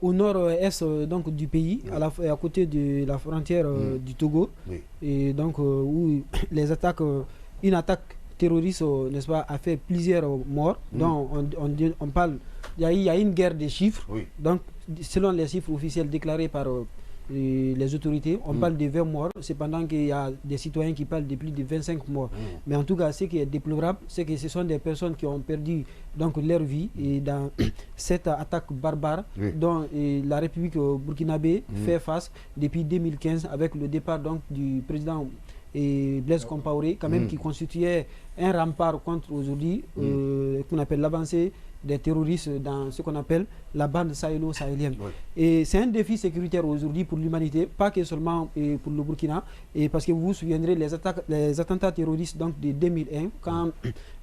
Au nord-est donc du pays, à côté de la frontière du Togo, et donc où les attaques, une attaque terroriste, n'est-ce pas, a fait plusieurs morts. Donc on parle, il y a une guerre des chiffres. Donc selon les chiffres officiels déclarés par les autorités, on parle de 20 morts, cependant qu'il y a des citoyens qui parlent de plus de 25 morts. Mais en tout cas, ce qui est déplorable, c'est que ce sont des personnes qui ont perdu donc leur vie et dans cette attaque barbare dont la République burkinabé fait face depuis 2015 avec le départ donc du président Blaise Compaoré, quand même qui constituait un rempart contre aujourd'hui qu'on appelle l'avancée des terroristes dans ce qu'on appelle la bande sahélo-sahélienne. Et c'est un défi sécuritaire aujourd'hui pour l'humanité, pas que seulement pour le Burkina, et parce que vous vous souviendrez les attentats terroristes donc, de 2001, quand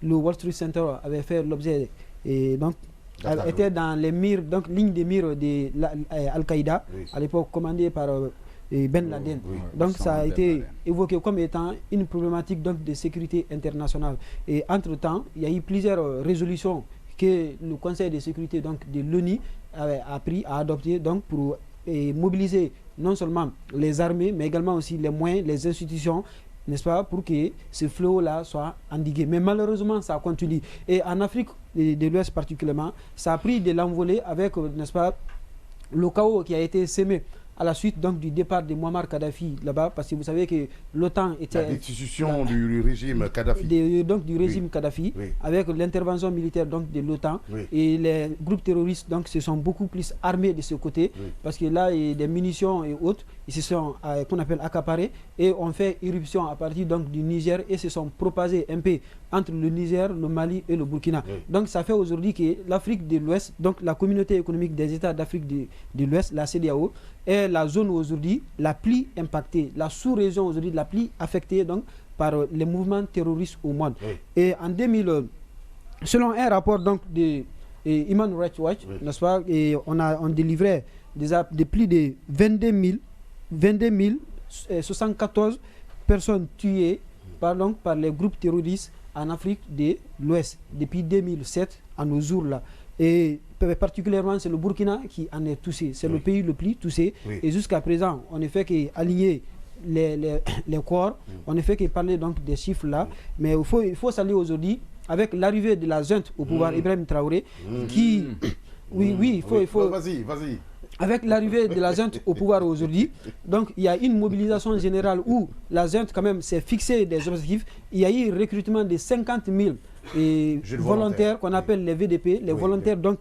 le Wall Street Center avait fait l'objet, et donc était dans les mires, donc ligne des mires de Al-Qaïda, à l'époque commandée par Ben Laden. Donc ça a été évoqué comme étant une problématique donc, de sécurité internationale. Et entre-temps, il y a eu plusieurs résolutions que le Conseil de sécurité donc, de l'ONU a adopté donc, pour mobiliser non seulement les armées, mais également aussi les moyens, les institutions, n'est-ce pas, pour que ce fléau-là soit endigué. Mais malheureusement, ça continue. Et en Afrique de l'Ouest particulièrement, ça a pris de l'envolée avec, n'est-ce pas, le chaos qui a été sémé à la suite donc, du départ de Muammar Kadhafi là-bas, parce que vous savez que l'OTAN était... La destitution du régime Kadhafi. Donc du régime Kadhafi, avec l'intervention militaire donc, de l'OTAN, et les groupes terroristes donc, se sont beaucoup plus armés de ce côté, parce que là, il y a des munitions et autres, ils se sont, qu'on appelle accaparés, et ont fait irruption à partir donc, du Niger, et se sont propagés un peu entre le Niger, le Mali et le Burkina. Donc ça fait aujourd'hui que l'Afrique de l'Ouest, donc la communauté économique des États d'Afrique de l'Ouest, la CEDEAO, est la zone aujourd'hui la plus impactée, la sous-région aujourd'hui la plus affectée donc, par les mouvements terroristes au monde. Et en 2000, selon un rapport donc, de Human Rights Watch, n'est-ce pas, et on délivrait de plus de 22 074 personnes tuées par les groupes terroristes en Afrique de l'Ouest depuis 2007 à nos jours là. Et particulièrement, c'est le Burkina qui en est touché. C'est le pays le plus touché. Et jusqu'à présent, on ne fait qu'aligner les corps. On ne fait que parler donc des chiffres là. Mais il faut saluer aujourd'hui, avec l'arrivée de la junte au pouvoir, Ibrahim Traoré, qui... il faut... Vas-y. Avec l'arrivée de la junte au pouvoir aujourd'hui, donc il y a une mobilisation générale où la junte quand même s'est fixé des objectifs. Il y a eu un recrutement de 50 000 volontaires qu'on appelle les VDP, les volontaires donc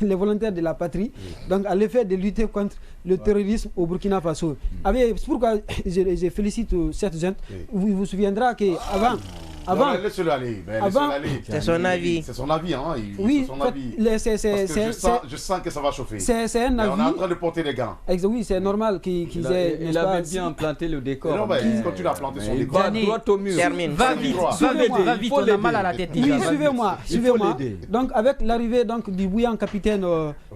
les volontaires de la patrie, donc à l'effet de lutter contre le terrorisme au Burkina Faso. C'est pourquoi je félicite cette junte. Vous vous souviendrez qu'avant... Laisse-le aller. C'est son avis. C'est son avis. Hein. Oui, son avis. Je sens que ça va chauffer. C'est un avis. On est en train de porter les gants. Oui, c'est normal qu'ils aient... Il avait bien planté le décor. Il continue à planter son décor. Droit au mur. Va vite, on a mal à la tête. Oui, suivez-moi. Donc avec l'arrivée du bouillant capitaine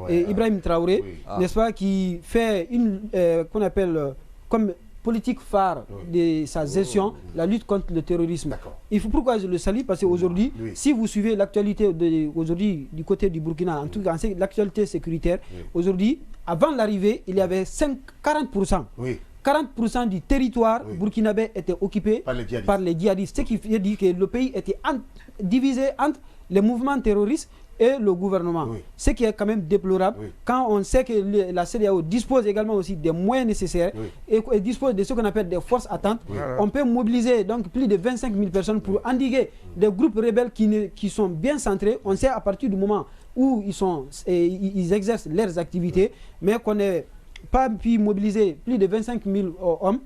Ibrahim Traoré, n'est-ce pas, qui fait une qu'on appelle comme politique phare de sa gestion, la lutte contre le terrorisme. Pourquoi je le salue? Parce qu'aujourd'hui, si vous suivez l'actualité aujourd'hui du côté du Burkina, en tout cas l'actualité sécuritaire, aujourd'hui, avant l'arrivée, il y avait 40%. 40% du territoire burkinabé était occupé par les djihadistes. Ce qui veut dire que le pays était divisé entre les mouvements terroristes et le gouvernement. Ce qui est quand même déplorable quand on sait que la CEDEAO dispose également aussi des moyens nécessaires et dispose de ce qu'on appelle des forces attentes. On peut mobiliser donc plus de 25 000 personnes pour endiguer des groupes rebelles qui sont bien centrés. On sait à partir du moment où ils exercent leurs activités, mais qu'on n'ait pas pu mobiliser plus de 25 000 hommes.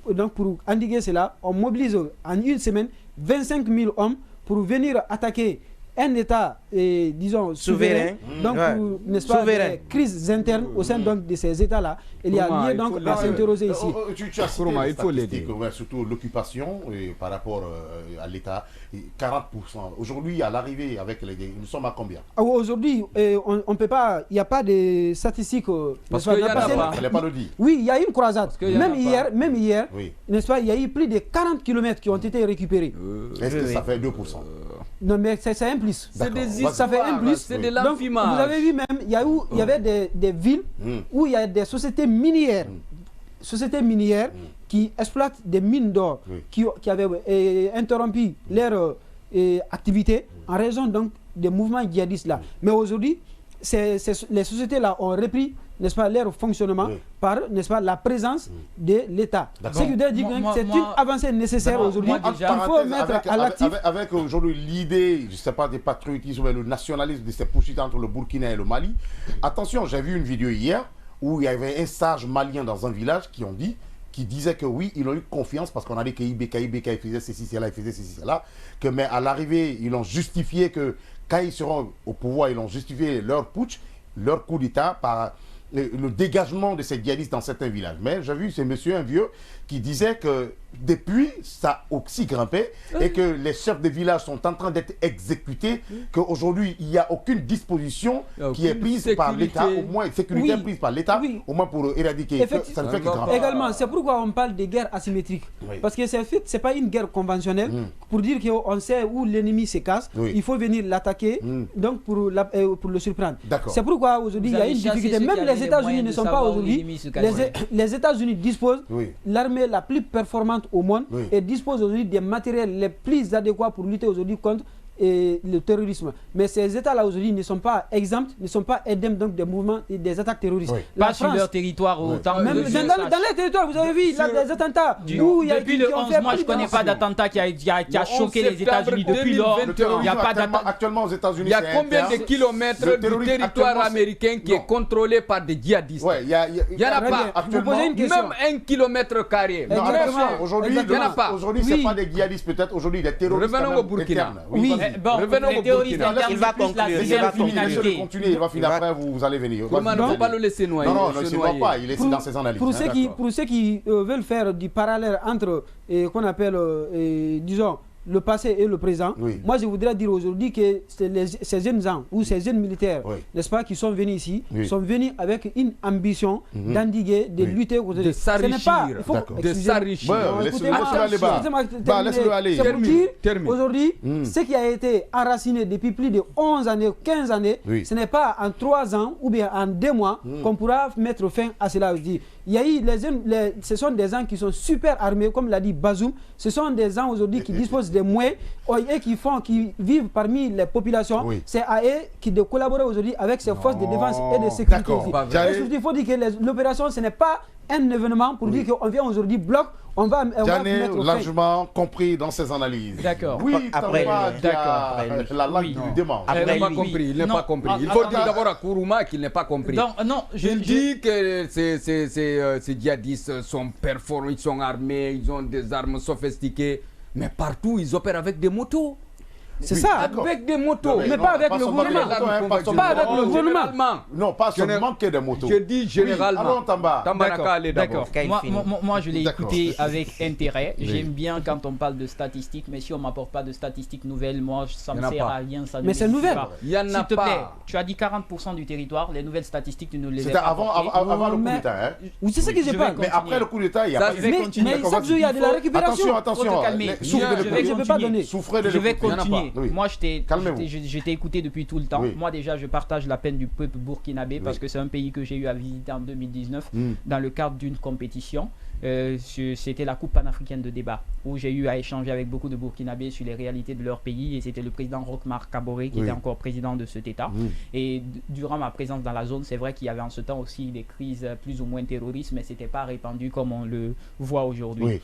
Donc pour endiguer cela, on mobilise en une semaine 25 000 hommes pour venir attaquer un État, disons, souverain, donc, n'est-ce pas, des crises internes au sein donc, de ces États-là. Il y a lieu donc à s'interroger ici. Tu as cité les statistiques, surtout l'occupation par rapport à l'État, 40%. Aujourd'hui, à l'arrivée, nous sommes à combien? Aujourd'hui, on peut pas, il n'y a pas de statistiques. Parce qu'il n'y a pas. Elle n'est pas le dit. Oui, il y a une croisade. Même hier, n'est-ce pas, il y a eu plus de 40 km qui ont été récupérés. Est-ce que ça fait 2%? Non, mais c'est un plus. C'est des ça fait un plus. C'est de Donc, l'enfumage. vous avez vu même, il y avait des villes où il y a des sociétés minières. Sociétés minières qui exploitent des mines d'or, qui avaient interrompu leur activité en raison donc des mouvements djihadistes là. Mais aujourd'hui, les sociétés là ont repris, n'est-ce pas, leur fonctionnement par, n'est-ce pas, la présence de l'État. Ce qui veut dire que c'est une avancée nécessaire aujourd'hui. Il faut mettre à l'actif. Avec aujourd'hui l'idée, je ne sais pas, des patriotismes, le nationalisme de ces poursuites entre le Burkina et le Mali. Attention, j'ai vu une vidéo hier où il y avait un sage malien dans un village qui disait que oui, ils ont eu confiance parce qu'on a dit que IBK faisait ceci, cela, il faisait ceci, cela, mais à l'arrivée, ils ont justifié que quand ils seront au pouvoir, ils ont justifié leur putsch, leur coup d'État par le dégagement de ces djihadistes dans certains villages. Mais j'ai vu ce monsieur, un vieux, qui disait que depuis, ça a aussi grimpé et que les chefs de village sont en train d'être exécutés, qu'aujourd'hui, il n'y a aucune disposition qui est prise par l'État, au moins une sécurité prise par l'État, au moins pour éradiquer. Ça ne fait que grimper. Également, c'est pourquoi on parle de guerre asymétrique. Parce que ce n'est pas une guerre conventionnelle. Pour dire qu'on sait où l'ennemi se casse, il faut venir l'attaquer donc pour le surprendre. C'est pourquoi aujourd'hui, il y a une difficulté. Même les États-Unis ne sont pas aujourd'hui. Les États-Unis disposent l'armée la plus performante au monde et disposent aujourd'hui des matériels les plus adéquats pour lutter aujourd'hui contre le terrorisme. Mais ces États-là aujourd'hui ne sont pas exempts, ne sont pas indemnes donc des mouvements et des attaques terroristes. Pas sur leur territoire autant. Même dans les territoires, vous avez vu des attentats. Depuis le 11, moi je ne connais pas d'attentat qui a choqué les États-Unis. Depuis lors, il n'y a pas d'attentat. Actuellement aux États-Unis, il y a combien de kilomètres du territoire américain qui est contrôlé par des djihadistes? Il n'y en a pas. Même 1 kilomètre carré. Aujourd'hui, ce n'est pas des djihadistes peut-être, aujourd'hui des terroristes. Revenons au Burkina. Oui. Bon, revenons au Burkina. Il va continuer, il va finir après, vous allez venir. On ne peut pas le laisser noyer. Non, il ne se noie pas, il est dans ses analyses. Pour ceux qui veulent faire du parallèle entre, qu'on appelle, disons, le passé et le présent, moi je voudrais dire aujourd'hui que ces jeunes gens ou ces jeunes militaires, n'est-ce pas, qui sont venus ici, sont venus avec une ambition d'endiguer, de lutter contre... De s'enrichir. De s'enrichir. Laisse-le aller. C'est pour dire, aujourd'hui, ce qui a été enraciné depuis plus de 11 années, 15 années, ce n'est pas en 3 ans ou bien en 2 mois qu'on pourra mettre fin à cela. Il y a eu ce sont des gens qui sont super armés, comme l'a dit Bazoum. Ce sont des gens aujourd'hui qui disposent des moyens et qui vivent parmi les populations. C'est à eux de collaborer aujourd'hui avec ces forces de défense et de sécurité. Il faut dire que l'opération, ce n'est pas un événement pour dire qu'on vient aujourd'hui bloc. On va mettre largement compris dans ses analyses. D'accord. Oui, la langue du démon. Il n'est pas compris. Il faut dire d'abord à Kourouma qu'il n'est pas compris. Il dit que ces djihadistes sont performants, ils sont armés, ils ont des armes sophistiquées, mais partout ils opèrent avec des motos. C'est ça, avec des motos. Mais pas avec le gouvernement. Pas avec le gouvernement. Non, pas seulement que des motos. Je dis généralement. D'accord. Moi, je l'ai écouté avec intérêt. J'aime bien quand on parle de statistiques, mais si on ne m'apporte pas de statistiques nouvelles, moi, ça ne sert à rien. Mais c'est nouvelle. Il y en a pas. Tu as dit 40% du territoire. Les nouvelles statistiques, tu nous les as pas. C'était avant le coup d'État. Oui, c'est ce que je parle. Mais après le coup d'État, il y a pas. Mais chaque jour, il y a de la récupération. Attention. Je vais continuer. Moi, je t'ai écouté depuis tout le temps. Moi, déjà, je partage la peine du peuple burkinabé parce que c'est un pays que j'ai eu à visiter en 2019 dans le cadre d'une compétition. C'était la Coupe panafricaine de débat où j'ai eu à échanger avec beaucoup de Burkinabés sur les réalités de leur pays et c'était le président Roch-Marc Kaboré qui était encore président de cet État. Et durant ma présence dans la zone, c'est vrai qu'il y avait en ce temps aussi des crises plus ou moins terroristes, mais ce n'était pas répandu comme on le voit aujourd'hui.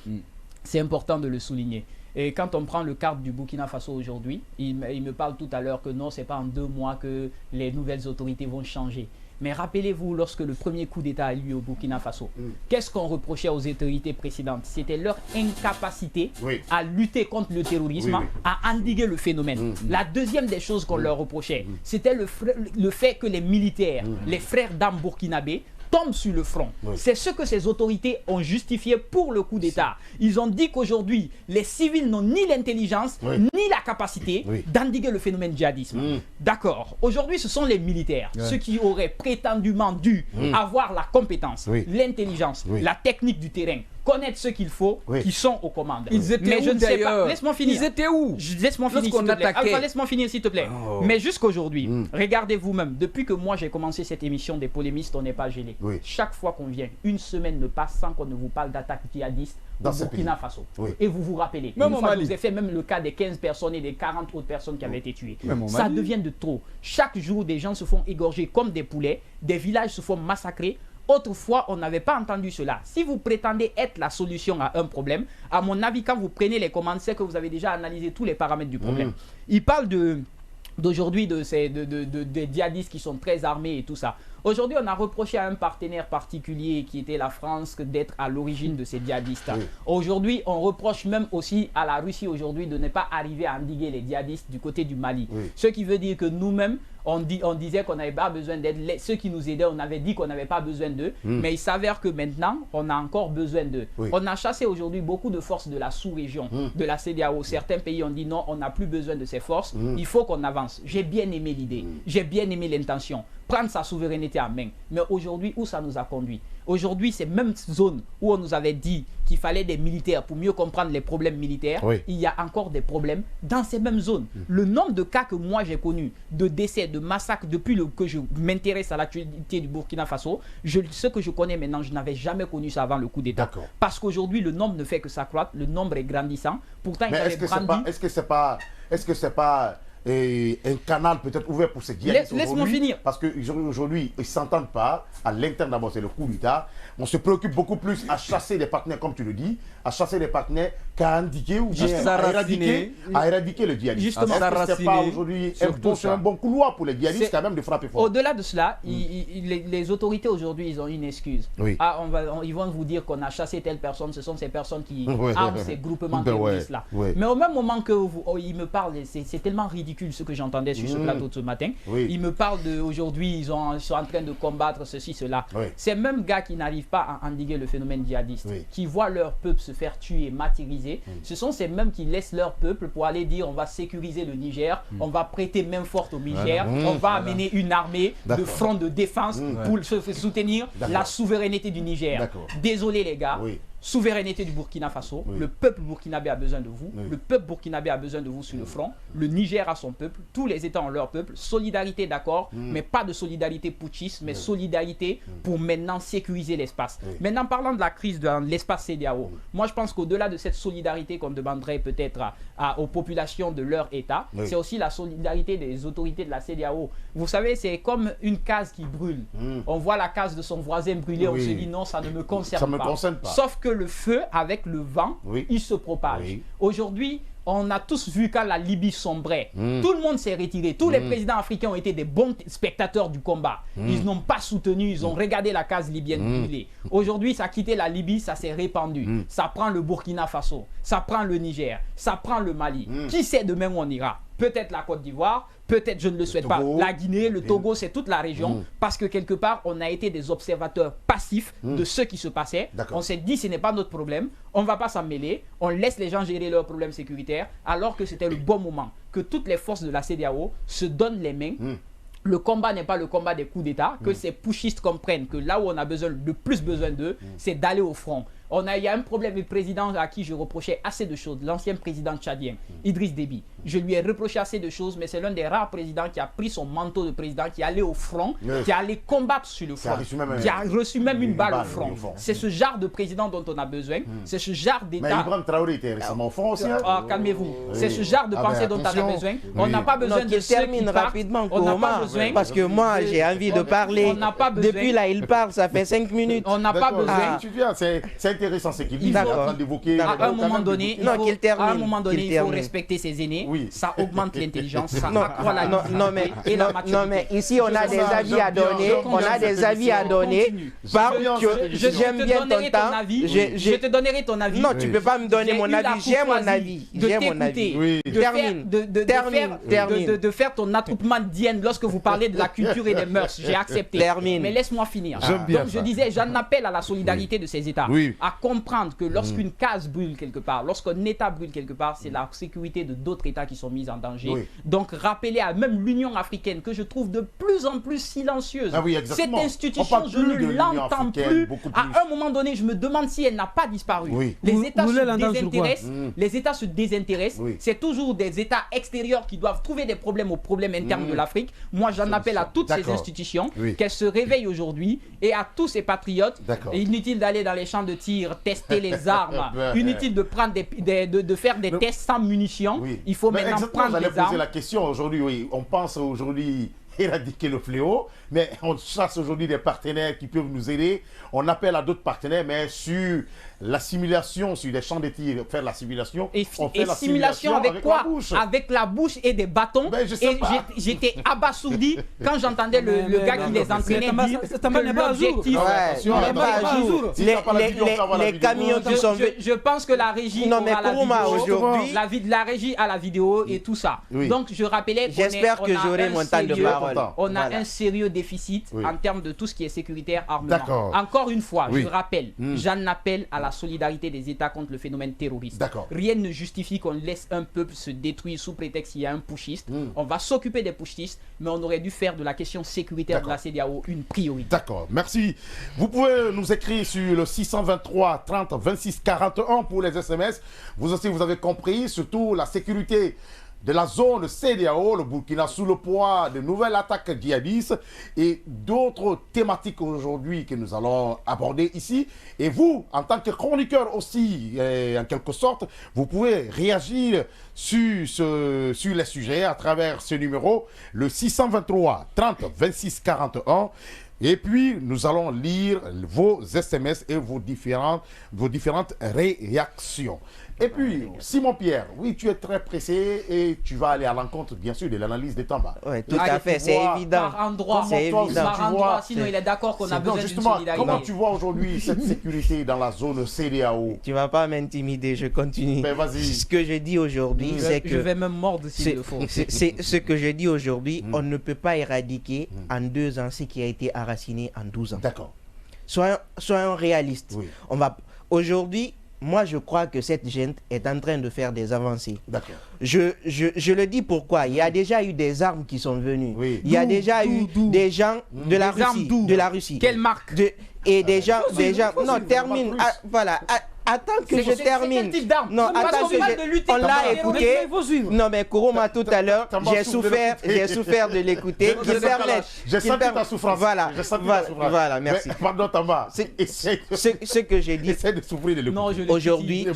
C'est important de le souligner. Et quand on prend le cadre du Burkina Faso aujourd'hui, il me parle tout à l'heure que non, ce n'est pas en 2 mois que les nouvelles autorités vont changer. Mais rappelez-vous, lorsque le premier coup d'État a eu lieu au Burkina Faso, qu'est-ce qu'on reprochait aux autorités précédentes? C'était leur incapacité à lutter contre le terrorisme, à endiguer le phénomène. La deuxième des choses qu'on leur reprochait, c'était le fait que les militaires, les frères d'armes burkinabés, tombent sur le front. C'est ce que ces autorités ont justifié pour le coup d'État. Ils ont dit qu'aujourd'hui, les civils n'ont ni l'intelligence, ni la capacité d'endiguer le phénomène djihadisme. D'accord. Aujourd'hui, ce sont les militaires, ceux qui auraient prétendument dû avoir la compétence, l'intelligence, la technique du terrain, connaître ce qu'il faut, qui sont aux commandes. Ils étaient où d'ailleurs? Laisse-moi finir. Ils étaient où? Laisse-moi finir, s'il te plaît. Alpha, laisse-moi finir, s'il te plaît. Mais jusqu'aujourd'hui, regardez vous-même, depuis que moi j'ai commencé cette émission des polémistes, on n'est pas gêné. Chaque fois qu'on vient, une semaine ne passe sans qu'on ne vous parle d'attaques djihadistes au Burkina Faso. Et vous vous rappelez, une fois je vous ai fait même le cas des 15 personnes et des 40 autres personnes qui avaient été tuées. Ça devient de trop. Chaque jour, des gens se font égorger comme des poulets, des villages se font massacrer. Autrefois, on n'avait pas entendu cela. Si vous prétendez être la solution à un problème, à mon avis, quand vous prenez les commandes, c'est que vous avez déjà analysé tous les paramètres du problème. Il parle d'aujourd'hui des djihadistes qui sont très armés et tout ça. Aujourd'hui, on a reproché à un partenaire particulier qui était la France d'être à l'origine de ces djihadistes. Aujourd'hui, on reproche même aussi à la Russie aujourd'hui de ne pas arriver à endiguer les djihadistes du côté du Mali. Ce qui veut dire que nous-mêmes, on disait qu'on n'avait pas besoin d'aide. Ceux qui nous aidaient, on avait dit qu'on n'avait pas besoin d'eux. Mais il s'avère que maintenant, on a encore besoin d'eux. On a chassé aujourd'hui beaucoup de forces de la sous-région, de la CEDEAO. Certains pays ont dit non, on n'a plus besoin de ces forces. Il faut qu'on avance. J'ai bien aimé l'idée. J'ai bien aimé l'intention. Prendre sa souveraineté en main. Mais aujourd'hui, où ça nous a conduit? Aujourd'hui, ces mêmes zones où on nous avait dit qu'il fallait des militaires pour mieux comprendre les problèmes militaires, il y a encore des problèmes dans ces mêmes zones. Le nombre de cas que moi j'ai connus, de décès, de massacres, depuis que je m'intéresse à l'actualité du Burkina Faso, ce que je connais maintenant, je n'avais jamais connu ça avant le coup d'État. Parce qu'aujourd'hui, le nombre ne fait que s'accroître, le nombre est grandissant. Pourtant, est-ce que c'est pas un canal peut-être ouvert pour ces djihadistes? Laisse-moi finir. Parce qu'aujourd'hui, ils ne s'entendent pas. À l'interne, d'abord, c'est le coup d'État. On se préoccupe beaucoup plus à chasser les partenaires, comme tu le dis, à chasser les partenaires qu'à indiquer ou à éradiquer le djihadisme. Justement, est-ce que c'est pas aujourd'hui un bon couloir pour les djihadistes quand même de frapper fort? Au-delà de cela, les autorités aujourd'hui, ils ont une excuse. Ils vont vous dire qu'on a chassé telle personne, ce sont ces personnes qui arment ces groupements terroristes-là. Mais au même moment que ils me parlent, c'est tellement ridicule ce que j'entendais sur ce plateau de ce matin. Ils me parlent d'aujourd'hui, ils sont en train de combattre ceci, cela. Ces mêmes gars qui n'arrivent pas à endiguer le phénomène djihadiste, qui voient leur peuple se faire tuer, martyriser, ce sont ces mêmes qui laissent leur peuple pour aller dire on va sécuriser le Niger, on va prêter main forte au Niger, on va amener une armée de front de défense pour soutenir la souveraineté du Niger. Désolé les gars. Souveraineté du Burkina Faso, le peuple burkinabé a besoin de vous, le peuple burkinabé a besoin de vous sur le front, le Niger a son peuple, tous les États ont leur peuple, solidarité d'accord, mais pas de solidarité putschiste, mais solidarité pour maintenant sécuriser l'espace. Maintenant parlant de la crise dans l'espace CEDEAO, moi je pense qu'au-delà de cette solidarité qu'on demanderait peut-être aux populations de leur État, c'est aussi la solidarité des autorités de la CEDEAO. Vous savez, c'est comme une case qui brûle. On voit la case de son voisin brûler, on se dit non, ça ne me concerne pas. Sauf que le feu, avec le vent, il se propage. Aujourd'hui, on a tous vu quand la Libye sombrait. Tout le monde s'est retiré. Tous les présidents africains ont été des bons spectateurs du combat. Ils n'ont pas soutenu, ils ont regardé la case libyenne brûler. Aujourd'hui, ça a quitté la Libye, ça s'est répandu. Ça prend le Burkina Faso, ça prend le Niger, ça prend le Mali. Qui sait demain où on ira? Peut-être la Côte d'Ivoire, peut-être, je ne le souhaite pas, la Guinée, le Togo, c'est toute la région. Parce que quelque part, on a été des observateurs passifs de ce qui se passait. On s'est dit, ce n'est pas notre problème, on ne va pas s'en mêler, on laisse les gens gérer leurs problèmes sécuritaires, alors que c'était le bon moment, que toutes les forces de la CEDEAO se donnent les mains. Le combat n'est pas le combat des coups d'État, que ces pushistes comprennent que là où on a le plus besoin d'eux, c'est d'aller au front. Il y a un problème du président à qui je reprochais assez de choses, l'ancien président tchadien, Idriss Déby. Je lui ai reproché assez de choses, mais c'est l'un des rares présidents qui a pris son manteau de président, qui est allé au front, qui est allé combattre sur le front, qui a reçu même une balle au front. C'est ce genre de président dont on a besoin, c'est ce genre d'État... Mais Ibrahim Traoré était récemment au front aussi. Calmez-vous, c'est ce genre de pensée dont on a besoin. On n'a pas besoin de ceux qui rapidement, parce que moi j'ai envie de parler. Depuis là, il parle, ça fait 5 minutes. On n'a pas besoin... C'est intéressant ce qu'il dit. À un moment donné, il faut respecter ses aînés. Ça augmente l'intelligence, ça accroît la maturité. Non, mais ici, on a des avis à donner. On a des avis à donner. J'aime bien ton temps. Je te donnerai ton avis. Non, tu ne peux pas me donner mon avis. J'ai mon avis. De faire ton attroupement d'hyène lorsque vous parlez de la culture et des mœurs. J'ai accepté. Mais laisse-moi finir. Donc je disais, j'en appelle à la solidarité de ces États. à comprendre que lorsqu'une case brûle quelque part, lorsqu'un État brûle quelque part, c'est la sécurité de d'autres États qui sont mis en danger. Oui. Donc rappeler à même l'Union africaine, que je trouve de plus en plus silencieuse. Ah oui, cette institution, je ne l'entends plus. À un moment donné, je me demande si elle n'a pas disparu. Oui. Les États se désintéressent. Oui. C'est toujours des États extérieurs qui doivent trouver des problèmes aux problèmes internes de l'Afrique. Moi, j'en appelle à toutes ces institutions qu'elles se réveillent aujourd'hui, et à tous ces patriotes. Inutile d'aller dans les champs de tir, tester les armes. Inutile de prendre de faire des tests sans munitions. Oui. Il faut maintenant prendre des armes. J'allais poser la question aujourd'hui. Oui, on pense aujourd'hui éradiquer le fléau, mais on chasse aujourd'hui des partenaires qui peuvent nous aider. On appelle à d'autres partenaires, mais sur l'assimilation, sur les champs de tir, faire l'assimilation. Et simulation avec quoi? Avec la bouche et des bâtons. Ben, j'étais abasourdi quand j'entendais le gars qui les entraînait dire que l'objectif... Les camions qui sont... Je pense que la régie la régie a la vidéo et tout ça. Donc je rappelais j'espère que j'aurai mon temps de parole. On a un sérieux déficit en termes de tout ce qui est sécuritaire, armement. Encore une fois, je rappelle, j'en appelle à la solidarité des États contre le phénomène terroriste. Rien ne justifie qu'on laisse un peuple se détruire sous prétexte qu'il y a un putschiste. On va s'occuper des putschistes, mais on aurait dû faire de la question sécuritaire de la CEDEAO une priorité. D'accord, merci. Vous pouvez nous écrire sur le 623 30 26 41 pour les SMS. Vous aussi, vous avez compris, surtout la sécurité de la zone CEDEAO, le Burkina sous le poids de nouvelles attaques djihadistes et d'autres thématiques aujourd'hui que nous allons aborder ici. Et vous, en tant que chroniqueur aussi, en quelque sorte, vous pouvez réagir sur les sujets à travers ce numéro, le 623 30 26 41. Et puis, nous allons lire vos SMS et vos différentes réactions. Et puis, Simon-Pierre, oui, tu es très pressé et tu vas aller à l'encontre, bien sûr, de l'analyse des Tamba. Oui, tout à fait, c'est évident. Par endroit, sinon il est d'accord qu'on a besoin d'une solidarité. Comment tu vois aujourd'hui cette sécurité dans la zone CEDEAO? Tu ne vas pas m'intimider, je continue. Ben, vas-y. Ce que je dis aujourd'hui, c'est que... Je vais même mordre s'il le faut. Ce que je dis aujourd'hui, on ne peut pas éradiquer en 2 ans ce qui a été enraciné en 12 ans. D'accord. Soyons réalistes. Oui. Aujourd'hui... Moi, je crois que cette gente est en train de faire des avancées. D'accord. Je le dis pourquoi. Il y a déjà eu des armes qui sont venues. Oui. Il y a déjà eu des gens de la Russie. De la Russie. Quelle marque? Et des gens... Non, termine. Voilà. Attends que je termine. Non, attends que on l'a écouté. Non, mais Kourouma, tout à l'heure, j'ai souffert de l'écouter. J'ai senti ta souffrance. Voilà, merci. Pardon, Tamba. Ce que j'ai dit. Essaie de souffrir de l'écouter. Aujourd'hui,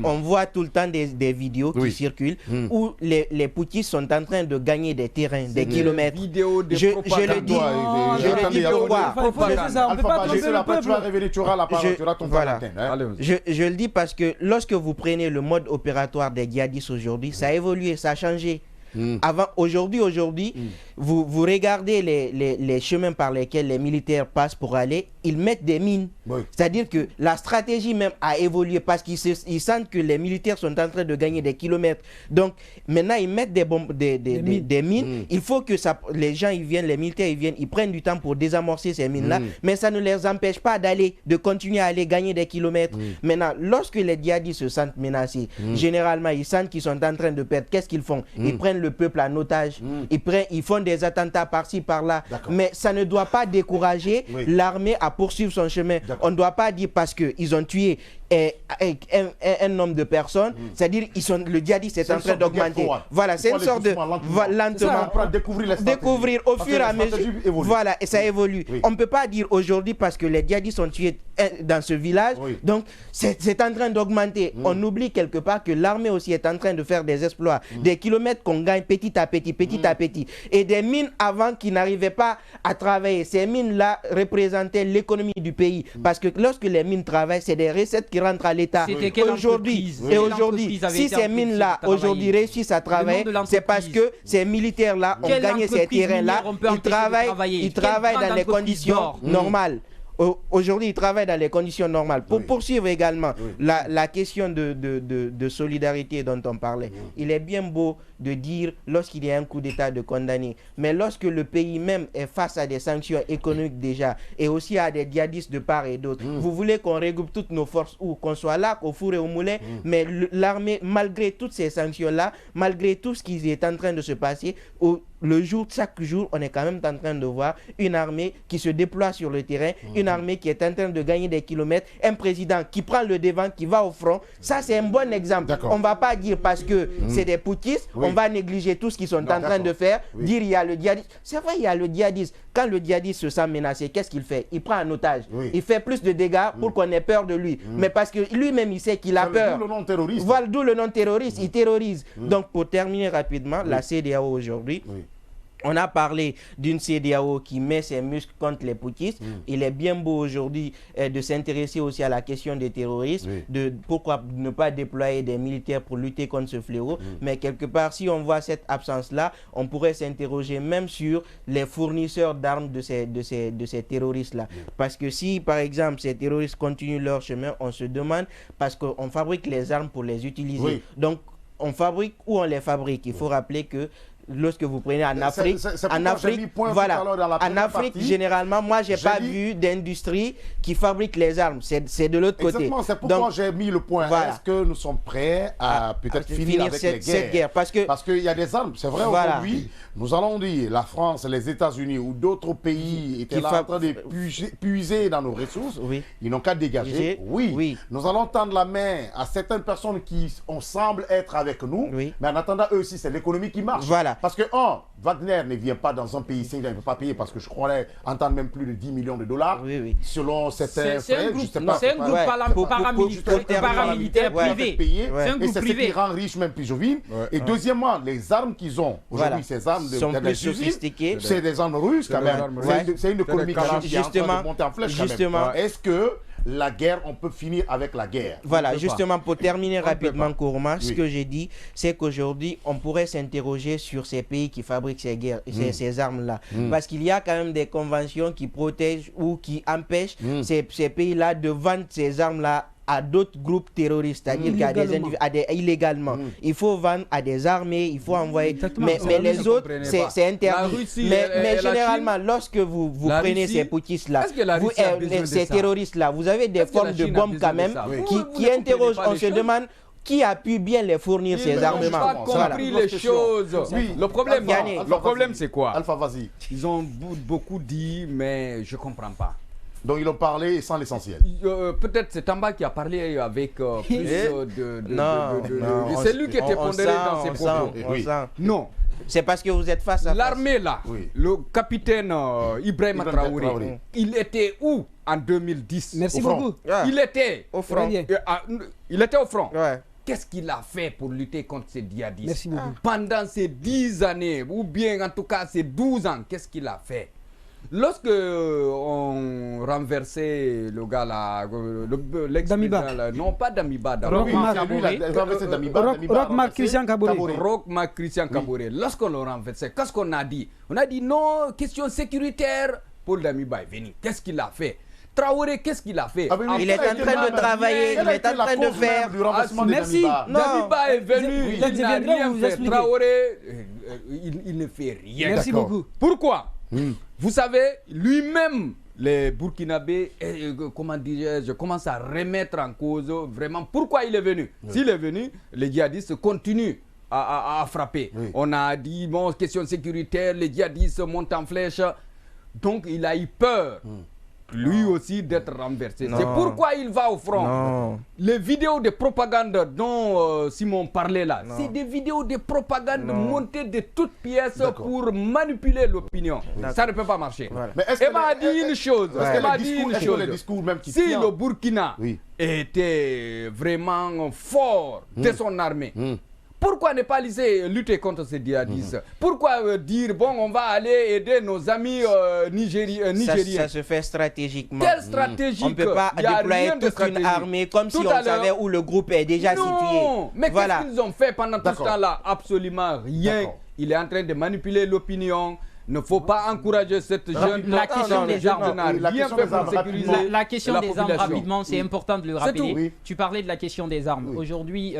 on voit tout le temps des vidéos qui circulent où les putschistes sont en train de gagner des terrains, des kilomètres. Je le dis pourquoi. Après, tu vas révéler, tu auras la parole, tu auras ton Valentin. Je le dis parce que lorsque vous prenez le mode opératoire des djihadistes aujourd'hui, ça a évolué, ça a changé. Aujourd'hui, vous regardez les chemins par lesquels les militaires passent pour aller, ils mettent des mines. Oui. C'est-à-dire que la stratégie même a évolué parce qu'ils sentent que les militaires sont en train de gagner des kilomètres. Donc maintenant, ils mettent des mines. Il faut que les gens, les militaires, ils prennent du temps pour désamorcer ces mines-là, mais ça ne les empêche pas de continuer à aller gagner des kilomètres. Maintenant, lorsque les djihadistes se sentent menacés, généralement, ils sentent qu'ils sont en train de perdre. Qu'est-ce qu'ils font? Ils prennent le peuple en otage. Ils font des attentats par-ci, par-là. Mais ça ne doit pas décourager l'armée à poursuivre son chemin. On ne doit pas dire parce qu'ils ont tué un nombre de personnes, c'est-à-dire le djihadiste est en train d'augmenter. Voilà, c'est une sorte de... lentement. Découvrir au fur et à mesure. Voilà, et ça évolue. On ne peut pas dire aujourd'hui parce que les djihadistes sont tués dans ce village, donc c'est en train d'augmenter. On oublie quelque part que l'armée aussi est en train de faire des exploits, des kilomètres qu'on gagne petit à petit, et des mines avant qui n'arrivaient pas à travailler. Ces mines-là représentaient l'économie du pays, parce que lorsque les mines travaillent, c'est des recettes qui rentrent à l'État. Aujourd'hui, si ces mines-là aujourd'hui réussissent à travailler, c'est parce que ces militaires-là ont gagné ces terrains-là. Ils travaillent dans les conditions normales. Aujourd'hui, ils travaillent dans les conditions normales. Pour poursuivre également la question de solidarité dont on parlait, il est bien beau de dire lorsqu'il y a un coup d'État de condamner. Mais lorsque le pays même est face à des sanctions économiques déjà et aussi à des djihadistes de part et d'autre, vous voulez qu'on regroupe toutes nos forces ou qu'on soit là, au four et au moulin, mais l'armée, malgré toutes ces sanctions-là, malgré tout ce qui est en train de se passer, chaque jour, on est quand même en train de voir une armée qui se déploie sur le terrain, une armée qui est en train de gagner des kilomètres, un président qui prend le devant, qui va au front. Ça, c'est un bon exemple. On ne va pas dire parce que c'est des poutistes, on va négliger tout ce qu'ils sont en train de faire, dire il y a le djihadisme. C'est vrai, il y a le djihadisme. Quand le djihadiste se sent menacé, qu'est-ce qu'il fait? Il prend un otage. Il fait plus de dégâts pour qu'on ait peur de lui. Mais parce que lui-même, il sait qu'il a peur. D'où le nom terroriste. Voilà, d'où le nom terroriste. Il terrorise. Donc, pour terminer rapidement, la CEDEAO aujourd'hui, on a parlé d'une CEDEAO qui met ses muscles contre les poutistes. Il est bien beau aujourd'hui de s'intéresser aussi à la question des terroristes, de pourquoi ne pas déployer des militaires pour lutter contre ce fléau. Mais quelque part, si on voit cette absence-là, on pourrait s'interroger même sur les fournisseurs d'armes de ces terroristes-là. Parce que si, par exemple, ces terroristes continuent leur chemin, on se demande, parce qu'on fabrique les armes pour les utiliser. Donc, on fabrique ou on les fabrique. Il faut rappeler que lorsque vous prenez en Afrique, généralement, moi, j'ai pas vu d'industrie qui fabrique les armes. C'est de l'autre côté. Exactement, c'est pourquoi j'ai mis le point. Est-ce que nous sommes prêts à peut-être finir avec cette guerre? Parce qu'il y a des armes. C'est vrai, aujourd'hui, nous allons dire, la France, les États-Unis ou d'autres pays étaient là en train de puiser dans nos ressources. Ils n'ont qu'à dégager. Nous allons tendre la main à certaines personnes qui semblent être avec nous. Mais en attendant, eux aussi, c'est l'économie qui marche. Parce que, Wagner ne vient pas dans un pays single, il ne peut pas payer parce que je crois entendre même plus de 10 millions de dollars. Selon certains frères, c'est un groupe paramilitaire privé. Et c'est ce qui rend riche même Pijovine. Et deuxièmement, les armes qu'ils ont, aujourd'hui, ces armes sont plus sophistiquées. C'est des armes russes quand même. C'est une économie qui est en train de monter en flèche quand même. Est-ce que la guerre, on peut finir avec la guerre? Voilà, justement, pour terminer rapidement, Kourouma, ce que j'ai dit, c'est qu'aujourd'hui, on pourrait s'interroger sur ces pays qui fabriquent ces armes-là. Parce qu'il y a quand même des conventions qui protègent ou qui empêchent ces pays-là de vendre ces armes-là à d'autres groupes terroristes, c'est-à-dire illégalement. Il faut vendre à des armées, il faut envoyer. Mais les autres, c'est interdit. Mais généralement, lorsque vous prenez ces poutistes-là, ces terroristes-là, vous avez des formes de bombes quand même qui interrogent. On se demande qui a pu bien les fournir ces armements. Ils n'ont pas compris les choses. Le problème, c'est quoi? Alpha, vas-y. Ils ont beaucoup dit, mais je ne comprends pas. Donc ils ont parlé sans l'essentiel. Peut-être c'est Tamba qui a parlé avec plus de c'est lui qui était pondéré dans ses propos. Non. C'est parce que vous êtes face à l'armée là, le capitaine Ibrahim Traoré, il était où en 2010? Merci beaucoup. Il était au front. Il était au front. Qu'est-ce qu'il a fait pour lutter contre ces djihadistes? Merci beaucoup. Pendant ces 10 années, ou bien en tout cas ces 12 ans, qu'est-ce qu'il a fait? Lorsque on renversait le gars là, Damiba. Non, pas Damiba. Roch-Marc Christian Kaboré. Roch-Marc Christian Kaboré. Lorsqu'on le renversait, qu'est-ce qu'on a dit? On a dit non, question sécuritaire. Paul Damiba est venu. Qu'est-ce qu'il a fait? Traoré, qu'est-ce qu'il a fait? Il est en train de travailler, il est en train de faire. Merci. Damiba est venu, il n'a rien fait. Traoré, il ne fait rien. Merci beaucoup. Pourquoi? Vous savez, lui-même, les Burkinabés, comment dirais-je, commence à remettre en cause vraiment pourquoi il est venu. S'il est venu, les djihadistes continuent à frapper. On a dit, bon, question sécuritaire, les djihadistes montent en flèche. Donc, il a eu peur. Lui aussi d'être renversé. C'est pourquoi il va au front. Les vidéos de propagande dont Simon parlait là, c'est des vidéos de propagande montées de toutes pièces pour manipuler l'opinion. Ça ne peut pas marcher. Elle m'a dit une chose. Si le Burkina était vraiment fort de son armée, pourquoi ne pas lutter contre ces djihadistes? Pourquoi dire, bon, on va aller aider nos amis nigériens? Ça se fait stratégiquement. Quelle stratégie? On ne peut pas déployer toute une armée comme si on savait où le groupe est déjà situé. Non, mais qu'est-ce qu'ils ont fait pendant tout ce temps-là? Absolument rien. Il est en train de manipuler l'opinion. ne faut pas encourager cette jeune... La question des armes. La question des armes, rapidement, c'est important de le rappeler. Tu parlais de la question des armes. Aujourd'hui,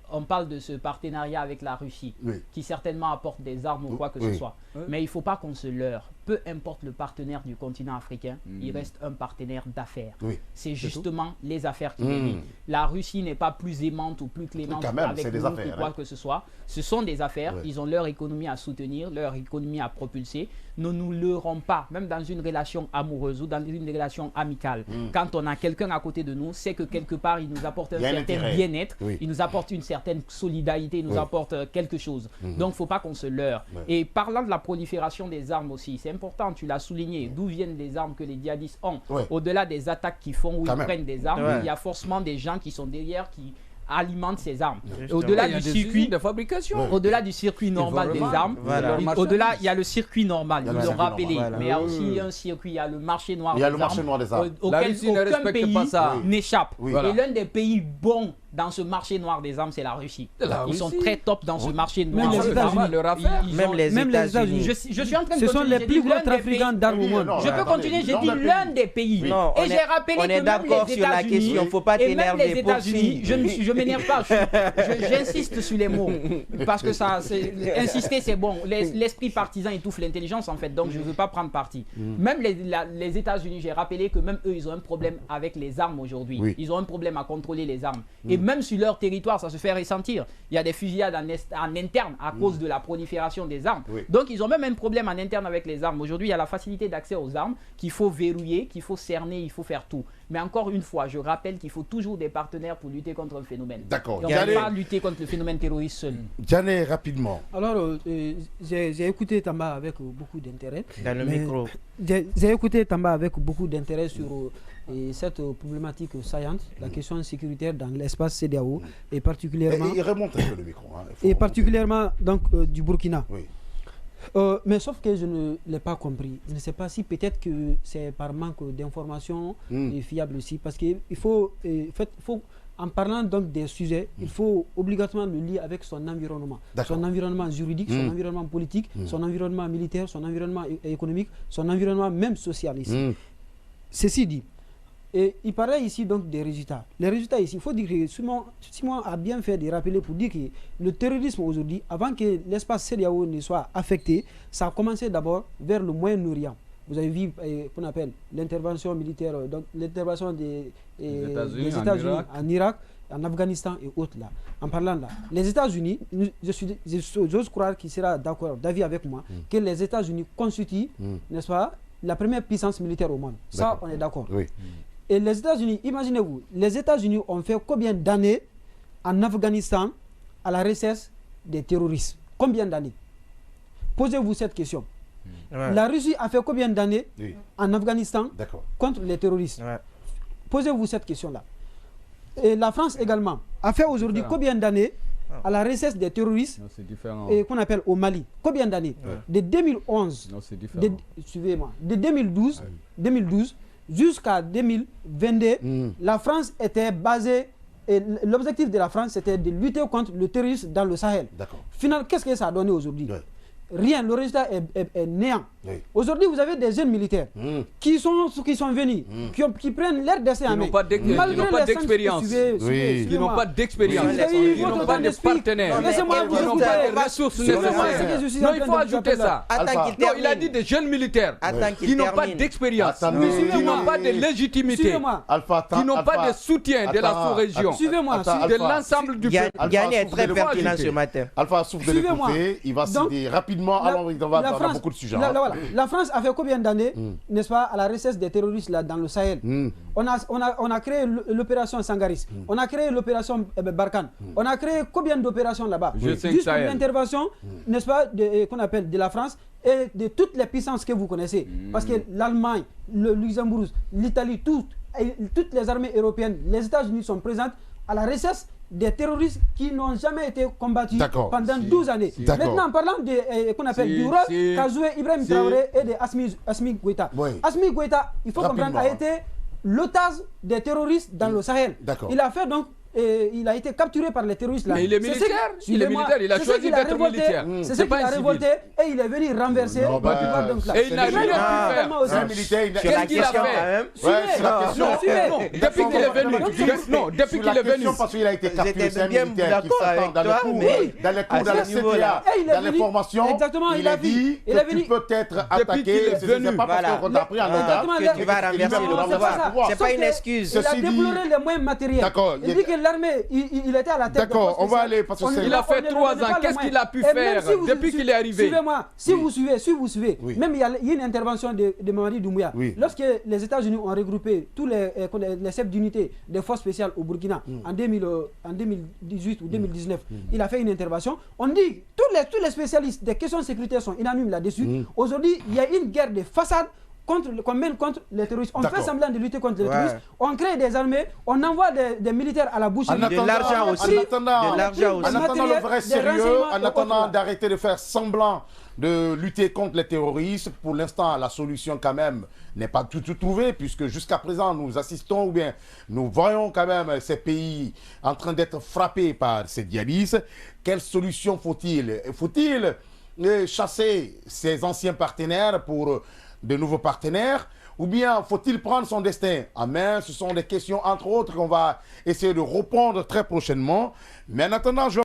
on parle de ce partenariat avec la Russie, qui certainement apporte des armes ou quoi que ce soit. Mais il ne faut pas qu'on se leurre. Peu importe le partenaire du continent africain, il reste un partenaire d'affaires. C'est justement les affaires qui les lient. La Russie n'est pas plus aimante ou plus clémente avec nous ou quoi que ce soit. Ce sont des affaires. Ils ont leur économie à soutenir, leur économie à propulser. Ne nous leurrons pas, même dans une relation amoureuse ou dans une relation amicale. Quand on a quelqu'un à côté de nous, c'est que quelque part, il nous apporte un certain bien-être, il nous apporte une certaine solidarité, il nous apporte quelque chose. Donc, il ne faut pas qu'on se leurre. Et parlant de la prolifération des armes aussi, c'est important, tu l'as souligné, d'où viennent les armes que les djihadistes ont. Au-delà des attaques qu'ils font où ils prennent des armes, il y a forcément des gens qui sont derrière qui alimente ces armes. Au-delà du circuit de fabrication, au-delà du circuit normal des armes, au-delà, il y a le circuit normal, ils l'ont rappelé, mais il y a aussi un circuit, il y a le marché noir des armes, auquel aucun pays n'échappe. Et l'un des pays bons dans ce marché noir des armes, c'est la Russie. Ils sont très top dans ce marché noir. Même les États-Unis. Je suis en train de Ce sont les plus gros trafiquants d'armes au monde. Je peux continuer, j'ai dit l'un des pays. Et j'ai rappelé que même les États-Unis, il ne faut pas t'énerver. Je m'énerve pas, j'insiste sur les mots. Parce que ça, insister c'est bon. L'esprit partisan étouffe l'intelligence en fait, donc je ne veux pas prendre parti. Même les États-Unis, j'ai rappelé que même eux, ils ont un problème avec les armes aujourd'hui. Ils ont un problème à contrôler les armes. Et même sur leur territoire, ça se fait ressentir. Il y a des fusillades en interne à cause de la prolifération des armes. Donc, ils ont même un problème en interne avec les armes. Aujourd'hui, il y a la facilité d'accès aux armes qu'il faut verrouiller, qu'il faut cerner, il faut faire tout. Mais encore une fois, je rappelle qu'il faut toujours des partenaires pour lutter contre un phénomène. D'accord. On ne peut pas lutter contre le phénomène terroriste seul. Diané, rapidement. Alors, j'ai écouté Tamba avec beaucoup d'intérêt. Dans le micro. J'ai écouté Tamba avec beaucoup d'intérêt sur cette problématique saillante, la question sécuritaire dans l'espace CEDEAO, et particulièrement... Il remonte un peu le micro. Et particulièrement donc, du Burkina. Mais sauf que je ne l'ai pas compris. Je ne sais pas si peut-être que c'est par manque d'informations fiables aussi, parce qu'il faut, en parlant donc des sujets, il faut obligatoirement le lier avec son environnement. Son environnement juridique, son environnement politique, son environnement militaire, son environnement économique, son environnement même social ici. Ceci dit, et il parlait ici donc des résultats. Les résultats ici, il faut dire que Simon a bien fait de rappeler pour dire que le terrorisme aujourd'hui, avant que l'espace CEDEAO ne soit affecté, ça a commencé d'abord vers le Moyen-Orient. Vous avez vu qu'on appelle l'intervention militaire, donc l'intervention des États-Unis en Irak, en Afghanistan et autres là. En parlant là, les États-Unis, j'ose croire qu'il sera d'accord, d'avis avec moi, que les États-Unis constituent, n'est-ce pas, la première puissance militaire au monde. Ça, on est d'accord. Et les États-Unis, imaginez-vous, les États-Unis ont fait combien d'années en Afghanistan à la recherche des terroristes? Combien d'années? Posez-vous cette question. La Russie a fait combien d'années en Afghanistan contre les terroristes? Posez-vous cette question-là. Et la France également a fait aujourd'hui combien d'années à la recherche des terroristes qu'on appelle au Mali? Combien d'années? De 2011, suivez-moi, de 2012 jusqu'à 2022, la France était basée, et l'objectif de la France c'était de lutter contre le terrorisme dans le Sahel. Finalement, qu'est-ce que ça a donné aujourd'hui? Rien, le résultat est néant. Aujourd'hui, vous avez des jeunes militaires qui sont venus, qui prennent l'air dessin en main. Qui n'ont pas d'expérience. Qui n'ont pas d'expérience. Qui n'ont pas de partenaires. Laissez-moi vous n'ont pas de ressources. Non, il faut ajouter ça. Non, il a dit des jeunes militaires qui n'ont pas d'expérience, qui n'ont pas de légitimité, qui n'ont pas de soutien de la sous-région, de l'ensemble du peuple. Gagné est très pertinent ce matin. Alpha souffle de l'écouter, il va citer rapidement. Alors, on a beaucoup de sujets. La France a fait combien d'années, n'est-ce pas, à la recherche des terroristes là, dans le Sahel? On a créé l'opération Sangaris, on a créé l'opération Barkhane, on a créé combien d'opérations là-bas? Juste pour l'intervention, n'est-ce pas, qu'on appelle de la France et de toutes les puissances que vous connaissez. Parce que l'Allemagne, le Luxembourg, l'Italie, toutes les armées européennes, les États-Unis sont présentes à la recherche des terroristes qui n'ont jamais été combattus pendant 12 années. Maintenant, en parlant de qu'on appelle du rôle qu'a joué Ibrahim Traoré et de Assimi Goïta. Assimi Goïta, il faut comprendre, a été l'otage des terroristes dans le Sahel. Il a fait donc il a été capturé par les terroristes là. Mais il est militaire, il a choisi d'être militaire. C'est ce qu'il a révolté et il est venu renverser. Et il n'a rien pu faire. Qu'est-ce qu'il a fait? Non, depuis qu'il est venu. Non, depuis qu'il est venu. Parce qu'il a été capturé, c'est un militaire qui s'entend dans les cours de la CTA, dans les formations. Il a dit que tu peux être attaqué. C'est pas parce qu'on t'a pris en otage que tu vas renverser le pouvoir. C'est pas une excuse. Il a déploré les moyens matériels. Il dit que l'armée, il était à la tête. D'accord, on va aller parce que il a fait 3 ans. Qu'est-ce qu'il a pu faire depuis qu'il est arrivé? Suivez-moi, si vous suivez, même il y a une intervention de Mamadi Doumbouya. Lorsque les États-Unis ont regroupé tous les chefs d'unité des forces spéciales au Burkina en 2018 ou 2019, il a fait une intervention. On dit tous les spécialistes des questions de sécurité sont unanimes là-dessus. Aujourd'hui, il y a une guerre de façade qu'on mène contre les terroristes. On fait semblant de lutter contre les terroristes. On crée des armées, on envoie des militaires à la bouche. De l'argent aussi. En attendant le vrai sérieux, en attendant d'arrêter de faire semblant de lutter contre les terroristes, pour l'instant, la solution quand même n'est pas tout trouvée, puisque jusqu'à présent, nous assistons ou bien nous voyons quand même ces pays en train d'être frappés par ces djihadistes. Quelle solution faut-il? Faut-il chasser ses anciens partenaires pour de nouveaux partenaires, ou bien faut-il prendre son destin en main? Ce sont des questions, entre autres, qu'on va essayer de répondre très prochainement. Mais en attendant, je